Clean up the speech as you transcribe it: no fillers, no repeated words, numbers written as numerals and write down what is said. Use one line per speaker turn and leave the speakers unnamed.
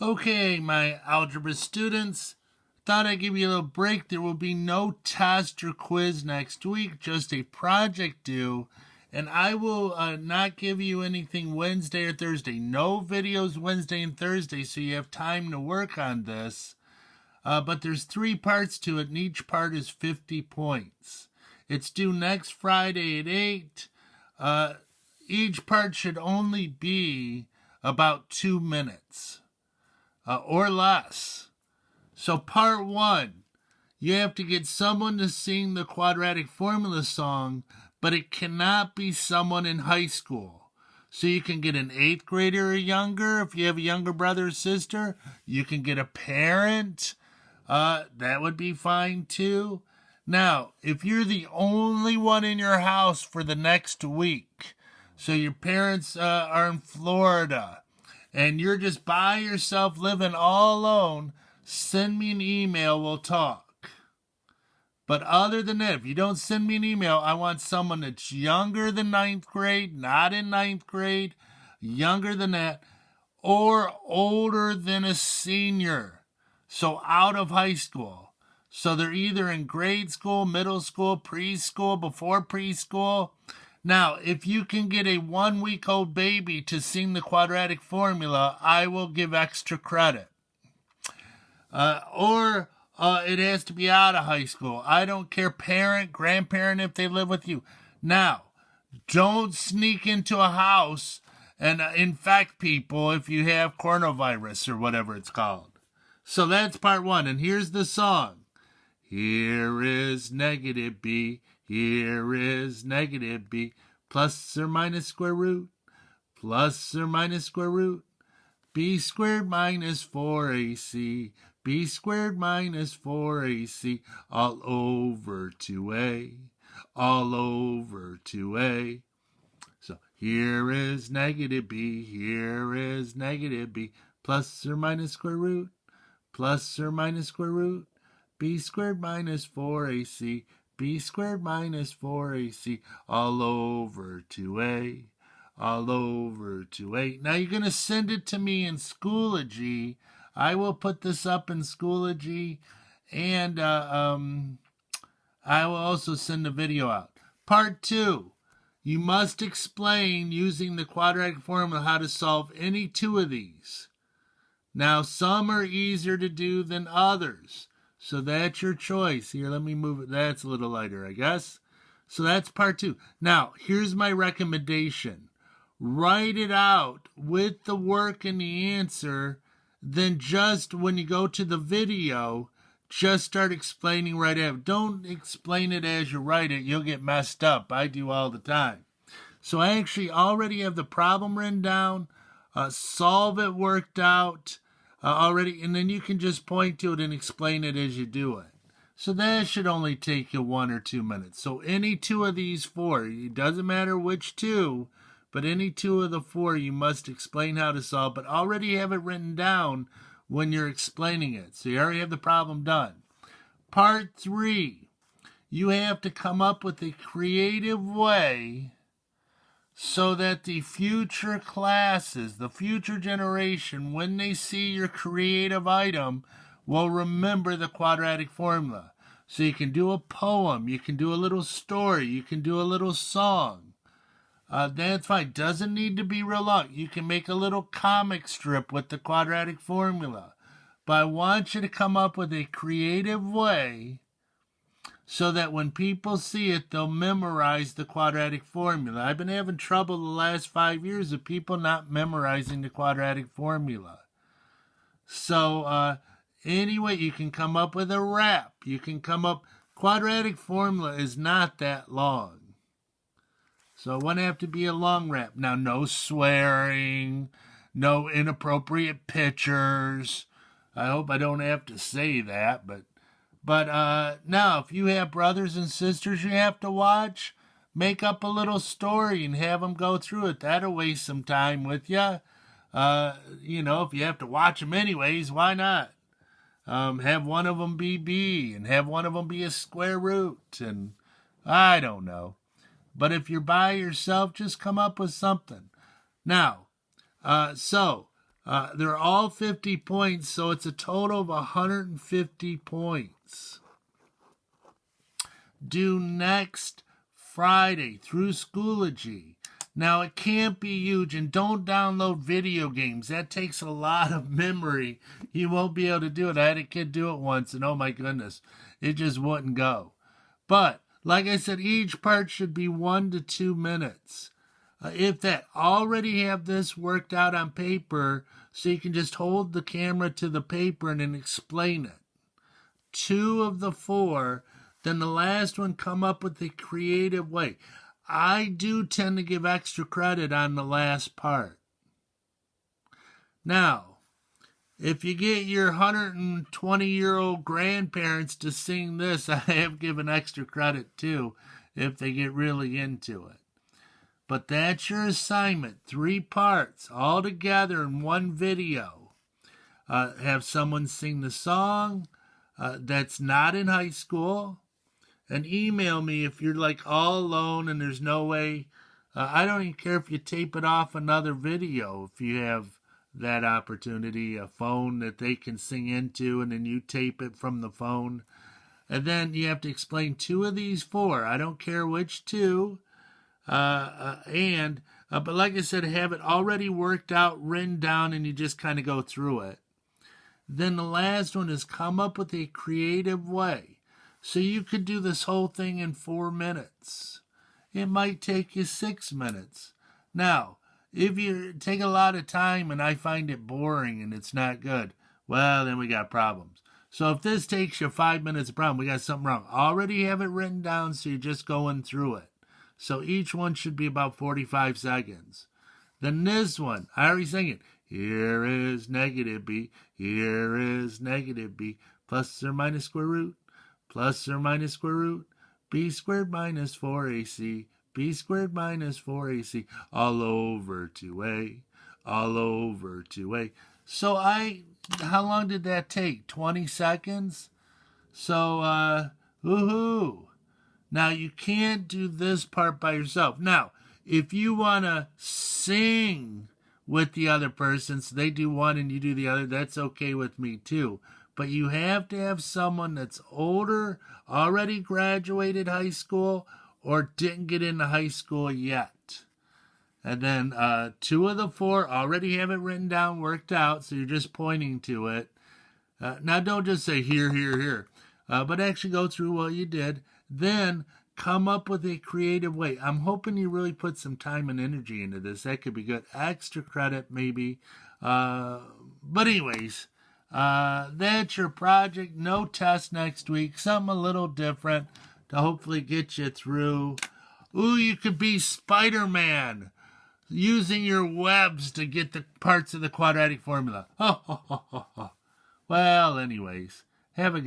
Okay, my algebra students, thought I'd give you a little break. There will be no test or quiz next week, just a project due. And I will not give you anything Wednesday or Thursday. No videos Wednesday and Thursday, so you have time to work on this. But there's 3 parts to it, and each part is 50 points. It's due next Friday at 8. Each part should only be about 2 minutes or less. So part 1, you have to get someone to sing the quadratic formula song, but it cannot be someone in high school. So you can get an 8th grader or younger. If you have a younger brother or sister, you can get a parent. That would be fine too. Now, if you're the only one in your house for the next week, so your parents are in Florida, and you're just by yourself living all alone, send me an email, we'll talk. But other than that, if you don't send me an email, I want someone that's younger than 9th grade, not in 9th grade, younger than that, or older than a senior. So out of high school. So they're either in grade school, middle school, preschool, before preschool. Now, if you can get a 1-week-old baby to sing the quadratic formula, I will give extra credit. Or it has to be out of high school. I don't care, parent, grandparent, if they live with you. Now, don't sneak into a house and infect people if you have coronavirus or whatever it's called. So that's part 1, and here's the song. Here is negative b, here is negative b, plus or minus square root, plus or minus square root, b squared minus 4ac, b squared minus 4ac, all over 2a, all over 2a. So here is negative b, here is negative b, plus or minus square root, plus or minus square root, b squared minus 4ac, b squared minus 4ac, all over 2a, all over 2a. Now you're going to send it to me in Schoology. I will put this up in Schoology, and I will also send the video out. Part 2, you must explain using the quadratic formula how to solve any 2 of these. Now, some are easier to do than others, so that's your choice. Here, let me move it. That's a little lighter, I guess. So that's part 2. Now, here's my recommendation. Write it out with the work and the answer, then just when you go to the video, just start explaining right out. Don't explain it as you write it. You'll get messed up. I do all the time. So I actually already have the problem written down, solve it worked out already, and then you can just point to it and explain it as you do it. So that should only take you 1 or 2 minutes. So any 2 of these 4, it doesn't matter which 2, but any 2 of the 4 you must explain how to solve, but already have it written down when you're explaining it. So you already have the problem done. Part 3, you have to come up with a creative way so that the future classes, the future generation, when they see your creative item, will remember the quadratic formula. So you can do a poem, you can do a little story, you can do a little song. That's fine. Doesn't need to be real long. You can make a little comic strip with the quadratic formula. But I want you to come up with a creative way so that when people see it, they'll memorize the quadratic formula. I've been having trouble the last 5 years of people not memorizing the quadratic formula. So anyway, you can come up with a rap. You can come up, quadratic formula is not that long. So it wouldn't have to be a long rap. Now, no swearing, no inappropriate pictures. I hope I don't have to say that, but now, if you have brothers and sisters you have to watch, make up a little story and have them go through it. That'll waste some time with you. If you have to watch them anyways, why not? Have one of them be B and have one of them be a square root, and I don't know. But if you're by yourself, just come up with something. Now, They're all 50 points, so it's a total of 150 points. Due next Friday through Schoology. Now, it can't be huge, and don't download video games. That takes a lot of memory. You won't be able to do it. I had a kid do it once, and oh my goodness, it just wouldn't go. But, like I said, each part should be 1 to 2 minutes. If that, already have this worked out on paper, so you can just hold the camera to the paper and then explain it. 2 of the 4, then the last one, come up with a creative way. I do tend to give extra credit on the last part. Now, if you get your 120-year-old grandparents to sing this, I have given extra credit too, if they get really into it. But that's your assignment. 3 parts, all together in one video. Have someone sing the song that's not in high school. And email me if you're like all alone and there's no way. I don't even care if you tape it off another video if you have that opportunity, a phone that they can sing into, and then you tape it from the phone. And then you have to explain 2 of these 4. I don't care which 2. But like I said, have it already worked out, written down, and you just kind of go through it. Then the last one is come up with a creative way. So you could do this whole thing in 4 minutes. It might take you 6 minutes. Now, if you take a lot of time and I find it boring and it's not good, well, then we got problems. So if this takes you 5 minutes, a problem, we got something wrong. Already have it written down, so you're just going through it. So each one should be about 45 seconds. Then this one, I already sang it. Here is negative b, here is negative b, plus or minus square root. Plus or minus square root, b squared minus 4ac, b squared minus 4ac, all over 2a, all over 2a. So how long did that take? 20 seconds? So, woohoo. Now, you can't do this part by yourself. Now, if you want to sing with the other person, so they do one and you do the other, that's okay with me too. But you have to have someone that's older, already graduated high school, or didn't get into high school yet. And then 2 of the 4 already have it written down, worked out, so you're just pointing to it. Now don't just say here, here, here, but actually go through what you did. Then come up with a creative way. I'm hoping you really put some time and energy into this. That could be good. Extra credit maybe. But anyways, that's your project. No test next week. Something a little different to hopefully get you through. Ooh, you could be Spider-Man using your webs to get the parts of the quadratic formula. Well, anyways, have a